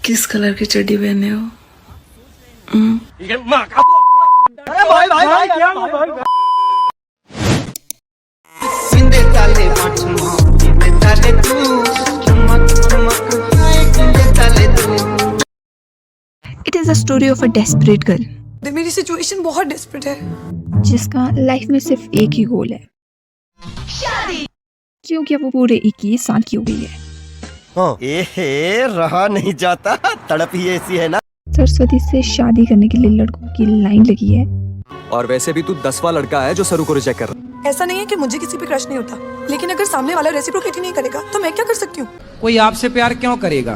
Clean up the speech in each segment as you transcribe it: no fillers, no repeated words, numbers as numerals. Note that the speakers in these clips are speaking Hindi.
किस कलर की चड्डी पहने हो? It is a story of a desperate girl मेरी सिचुएशन बहुत डेस्परेट है जिसका लाइफ में सिर्फ एक ही गोल है, क्योंकि वो पूरे 21 साल की हो गई है। रहा नहीं जाता, तड़प ही ऐसी है ना। सरस्वती से शादी करने के लिए लड़कों की लाइन लगी है। और वैसे भी तू 10वां लड़का है जो सरू को रिजेक्ट कर रहा है। ऐसा नहीं है कि मुझे किसी पे क्रश नहीं होता, लेकिन अगर सामने वाला रेसिप्रोकेट ही नहीं करेगा तो मैं क्या कर सकती हूँ? कोई आपसे प्यार क्यों करेगा?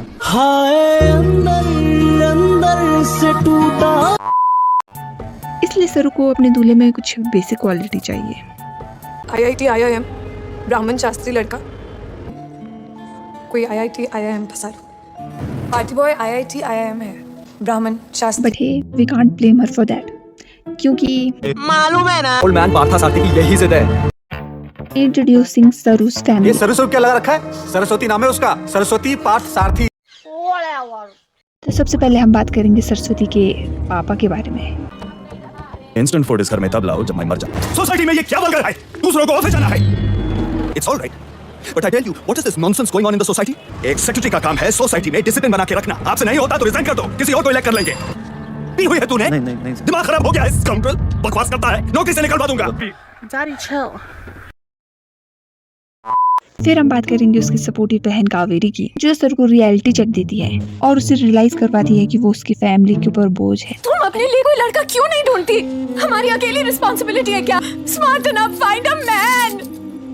इसलिए सरू को अपने दूल्हे में कुछ बेसिक क्वालिटी चाहिए। IIT IIM ब्राह्मण शास्त्री लड़का, कोई IIT IIM पसारू। पार्टी बॉय IIT IIM है, ब्राह्मण शास्त्री। But hey, we can't blame her for that, क्योंकि मालूम है ना। ओल्ड मैन पार्था सारथी की यही जिद है। Introducing Saru's family. ये सरस्वती क्या लगा रखा है? सरस्वती नाम है उसका, सरस्वती पार्थ सारथी। तो सबसे पहले हम बात करेंगे सरस्वती के पापा के बारे में। इंस्टेंट फूड इस घर में तब लाओ जब मैं मर जाऊं। सोसाइटी में ये क्या बन गया है? दूसरों को ऑफिस जाना है। It's alright, but I tell you what is this nonsense going on in the society? एक सेक्रेटरी का काम है सोसाइटी में डिसिप्लिन बना के रखना। आपसे नहीं होता तो रिजाइन कर दो, किसी और को इलेक्ट कर लेंगे। पी हुई है तूने? नहीं। दिमाग खराब हो गया है स्काउंड्रल, बकवास करता है, नौकरी से निकलवा दूंगा। फिर हम बात करेंगे उसकी सपोर्टिव बहन कावेरी की, जो सर को रियलिटी चेक देती है और उसे रियलाइज करवाती है कि वो उसकी फैमिली के ऊपर बोझ है। तुम अपने लिए कोई लड़का क्यों नहीं ढूंढती? हमारी अकेली रिस्पॉन्सिबिलिटी है क्या? Smart enough, find a man.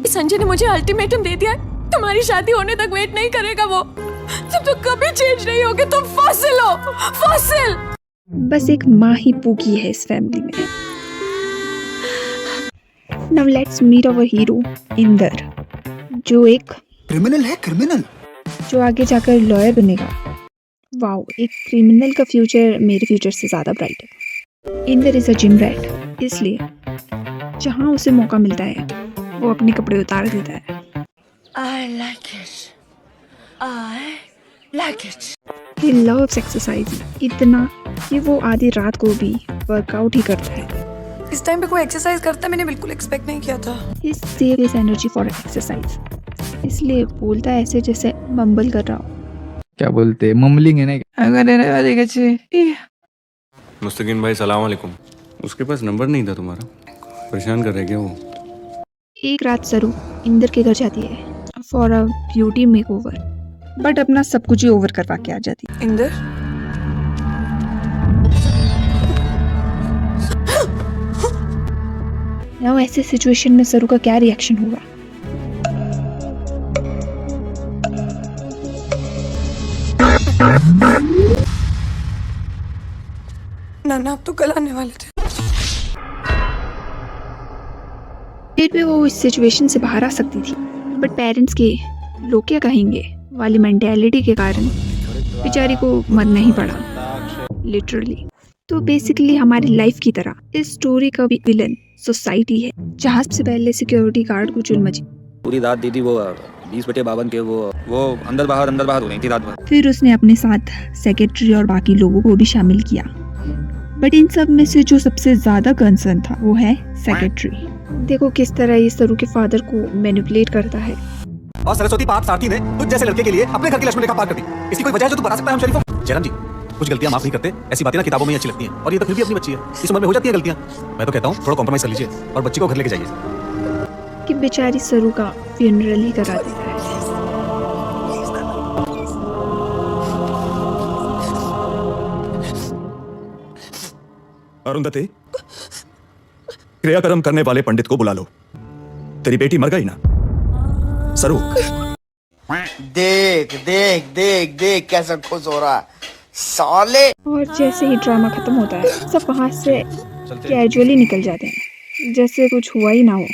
Sanjay ने मुझे अल्टीमेटम दे दिया है, तुम्हारी शादी होने तक वेट नहीं करेगा वो। तुम तो कभी चेंज नहीं होगे, तुम फॉसिल हो, फॉसिल। बस एक माँ ही पूकी है इस फैमिली में। Now let's meet our hero Inder, जो एक क्रिमिनल है, क्रिमिनल जो आगे जाकर लॉयर बनेगा। वाओ, एक क्रिमिनल का फ्यूचर मेरे फ्यूचर से ज़्यादा ब्राइट है। Inder is a gym rat, इसलिए जहाँ उसे मौका मिलता है वो अपने कपड़े उतार देता है। I like it. He loves exercise इतना कि वो आधी रात को भी वर्कआउट ही करता है। इस टाइम पे कोई एक्सरसाइज करता मैंने बिल्कुल एक्सपेक्ट नहीं किया था। He save his energy for exercise, इसलिए बोलता है ऐसे जैसे मम्बल कर रहा हो। क्या बोलते हैं, मम्बलिंग है ना। अगर मुस्तकीन भाई सलाम वालेकुम। उसके पास नंबर नहीं था तुम्हारा, परेशान कर रहे क्या वो? एक रात सरू इंदर के घर जाती है for a beauty makeover, but अपना सब कुछ ही ओवर करवा के आ जाती है। इंदर, नाउ ऐसे सिचुएशन में सरू का क्या रिएक्शन होगा? नाना अब तो कल आने वाले थे। डेट में वो इस सिचुएशन से बाहर आ सकती थी, बट पेरेंट्स के लोग क्या कहेंगे वाली मेंटेलिटी के कारण बेचारी को मरना ही पड़ा, लिटरली। तो बेसिकली हमारी लाइफ की तरह इस स्टोरी का भी विलन सोसाइटी है, जहाँ सबसे पहले सिक्योरिटी गार्ड को चुल मची। पूरी रात दीदी वो 20/52 के वो अंदर बाहर हो रही थी रात भर। फिर उसने अपने साथ सेक्रेटरी और बाकी लोगों को भी शामिल किया, बट इन सब में से जो सबसे ज्यादा कंसर्न था वो है सेक्रेटरी। देखो किस तरह ये सरू के फादर को मैनिपुलेट करता है। और सरस्वती पार्थ सारथी ने तुझ जैसे लड़के के लिए अपने घर की लक्ष्मण रेखा पार कर दी। इसकी कोई वजह है जो तू बता सकता है हम शरीफों? जयराम जी, कुछ गलतियां माफ नहीं करते, ऐसी बातें ना किताबों में ही अच्छी लगती हैं, और ये तो फिर भी अपनी बच्ची है, इस उम्र में हो जाती है गलतियां। मैं तो कहता हूँ थोड़ा कॉम्प्रोमाइज कर लीजिए और बच्ची को घर लेके जाइए। कि बेचारी सरू का फ्यूनरल ही करा देता है। अरुंधति, क्रियाकर्म करने वाले पंडित को बुला लो। तेरी बेटी मर गई ना सरू? देख देख देख देख कैसा खुश हो रहा है साले। और जैसे ही ड्रामा खत्म होता है सब वहाँ से कैजुअली निकल जाते हैं, जैसे कुछ हुआ ही ना हो।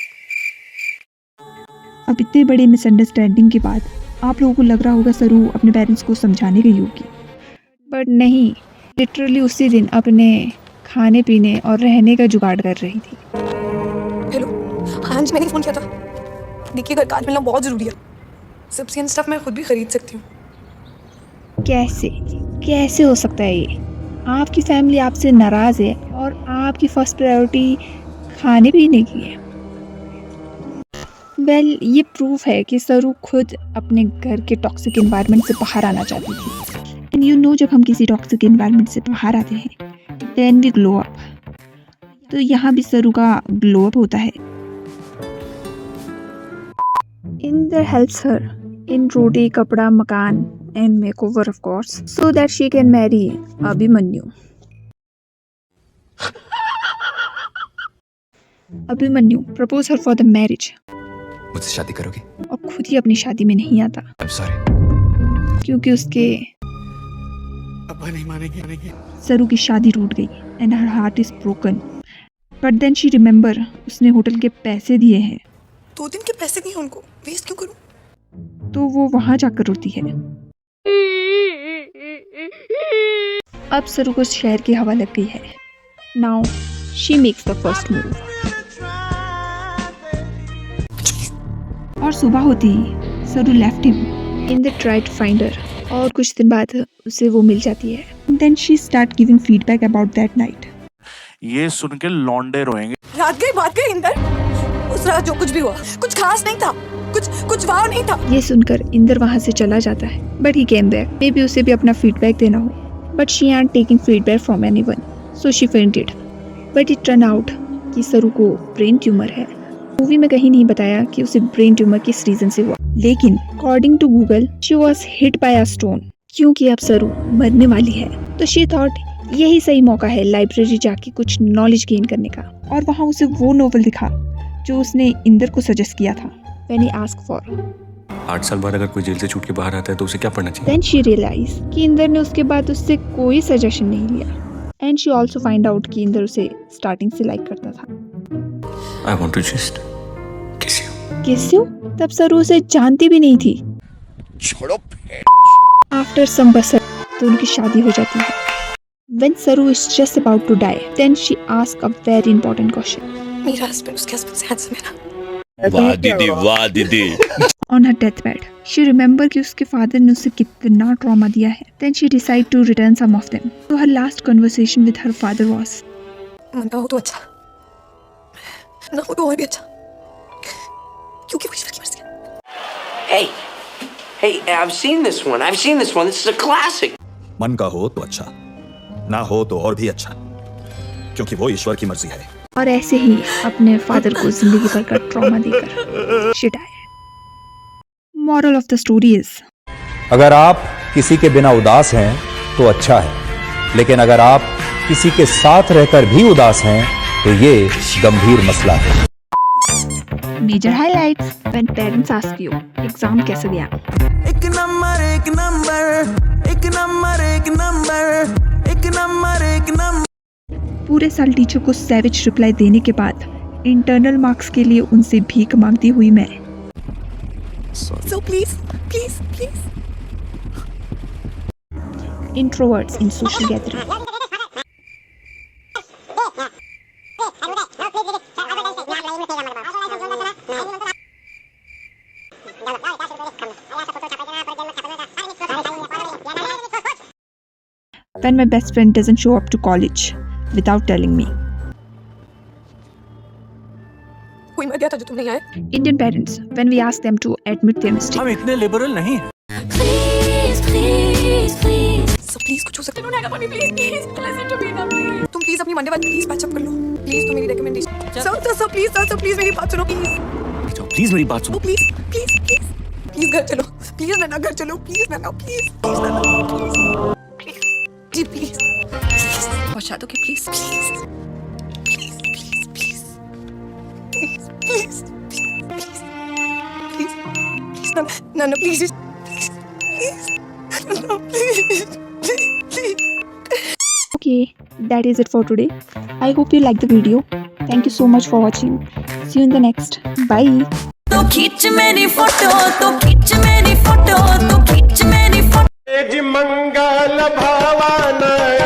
अब इतनी बड़ी मिसअंडरस्टैंडिंग के बाद आप लोगों को लग रहा होगा सरू अपने पेरेंट्स को समझाने गई होगी, बट नहीं, लिटरली उसी दिन अपने खाने पीने और रहने का जुगाड़ कर रही थी। हेलो, हाँ जी, मैंने फोन किया था। देखिए घर का आज मिलना बहुत जरूरी है। सब्जी एंड स्टफ मैं खुद भी खरीद सकती हूँ। कैसे कैसे हो सकता है ये? आपकी फैमिली आपसे नाराज है और आपकी फर्स्ट प्रायोरिटी खाने पीने की है। वेल, ये प्रूफ है कि सरू खुद अपने घर के टॉक्सिक एनवायरनमेंट से बाहर आना चाहती थी। एंड यू नो, जब हम किसी टॉक्सिक एनवायरनमेंट से बाहर आते हैं देन वी ग्लो अप। तो यहाँ भी सरू का ग्लो अप होता है। इंदर हेल्प्स हर इन रोटी, कपड़ा, मकान and makeover of course, so that she can marry Abhimanyu. Abhimanyu propose her for the marriage. मुझसे शादी करोगी? और खुद ही अपनी शादी में नहीं आता आई एम सॉरी, क्योंकि उसके अब्बा नहीं मानेंगे। सरू की शादी टूट गई and her heart is broken. But then she remember, उसने होटल के पैसे दिए हैं 2 दिन के पैसे दिए उनको, वेस्ट क्यों करूं? तो वो वहां जाकर रोती है। अब सरू को शहर की हवा लग गई है। Now she makes the first move. और सुबह होती ही Saru left him in the try to find her, और कुछ दिन बाद उसे वो मिल जाती है। Then she start giving feedback about that night. ये सुन के लौंडे रोएंगे। रात गई बात गई इंदर, उस रात जो कुछ भी हुआ कुछ खास नहीं था, कुछ वाव नहीं था। ये सुनकर इंदर वहां से चला जाता है। But he came back. May be उसे भी अपना फीडबैक देना हो, but she aren't taking feedback from anyone, so she fainted. But it turn out कि सरू को ब्रेन ट्यूमर है। मूवी में कहीं नहीं बताया कि उसे ब्रेन ट्यूमर किस रीजन से हुआ, लेकिन according to Google she was hit by a stone. क्योंकि अब सरू मरने वाली है, तो शी थॉट यही सही मौका है लाइब्रेरी जाके कुछ नॉलेज गेन करने का। और वहाँ उसे वो नोवेल दिखा जो उसने इंदर को सजेस्ट किया था व्हेन ही आस्क्ड फॉर। 8 साल बाद अगर कोई जेल से छूट के बाहर आता है तो उसे क्या पढ़ना चाहिए? देन शी रियलाइज कि इंदर ने उसके बाद उससे कोई सजेशन नहीं लिया। And she also find out कि इंदर उसे स्टार्टिंग से लाइक करता था। आई वांट टू जस्ट किस यू? तब सरू उसे जानती भी नहीं थी। छोड़ो। आफ्टर सम बसर तो उनकी शादी हो जाती है। When Saru is just about to die, then she asks a very important question. मेरा हस्बैंड उसके हस्बैंड से हैंडसम है ना? वाह दीदी। On her deathbed, she remember कि उसके father ने उसे कितना ट्रॉमा दिया है. Then she decide to return some of them. So her last conversation with her father was, मना हो तो अच्छा, ना हो तो और भी अच्छा, क्योंकि वो ईश्वर की मर्जी है। Hey, I've seen this one. This is a classic. मन का हो तो अच्छा, ना हो तो और भी अच्छा, क्योंकि वो ईश्वर की मर्जी है। और ऐसे ही अपने फादर को जिंदगी भर का ट्रॉमा देकर she died. Moral of the story is, अगर आप किसी के बिना उदास हैं तो अच्छा है, लेकिन अगर आप किसी के साथ रहकर भी उदास हैं तो ये गंभीर मसला है। Major highlights when parents ask you, exam कैसे गया? एक नंबर पूरे साल टीचर को सैविज रिप्लाई देने के बाद इंटरनल मार्क्स के लिए उनसे भीख मांगती हुई मैं। So please. Introverts in social gathering. When my best friend doesn't show up to college without telling me. कोई मर गया था जो तुम नहीं आए? Indian parents, when we ask them to admit their mistake. हम इतने लिबरल नहीं हैं। So please कुछ हो सकता है? Please listen to me now please. तुम please अपनी मंडे वाली please patch up कर लो. Please तो मेरी recommendation. So please मेरी बात सुनो please. प्लीज मेरी बात सुनो। Please घर चलो. Please नैना घर चलो. Please Naina please. जी प्लीज पहुंचा दो कि please No, please. Okay, that is it for today. I hope you liked the video. Thank you so much for watching. See you in the next. Bye. तो खींच मेरी फोटो मंगल भावाना